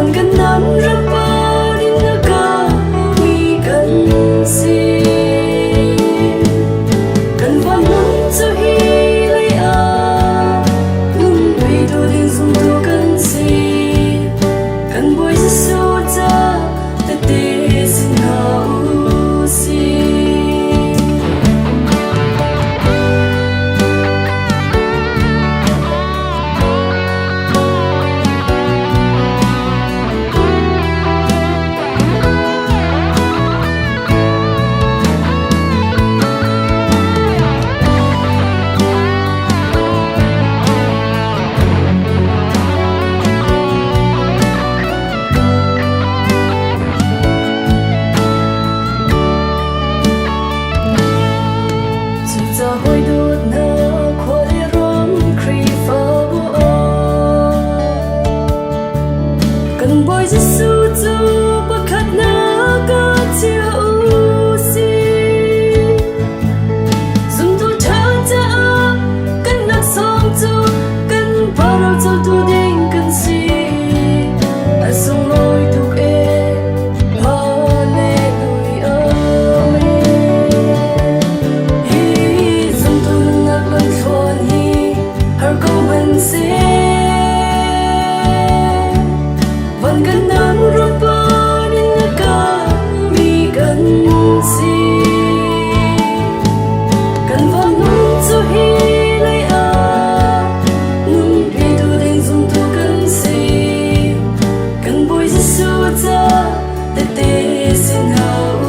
Vẫn gần nắm rắp ba đi nước ca mi gần si gần vào muốn cho hi lấy nun bị đồ đình dùng đồ gần si gần bồi giê ra ta tê xin hao si hồi đốt nở khói rong khi pháo cần bồi giê cho bất khát nở có chiều si dùng tu thở cha cần nặng song cho cần bao đầu cho tu đinh cần si sông lối thuộc e vẫn gần nắm rắp ba đi nước ca mi gần si gần vào nun cho hi lấy nun bị đồ đình dùng tu gần si gần bồi giê ra tê tê xin hao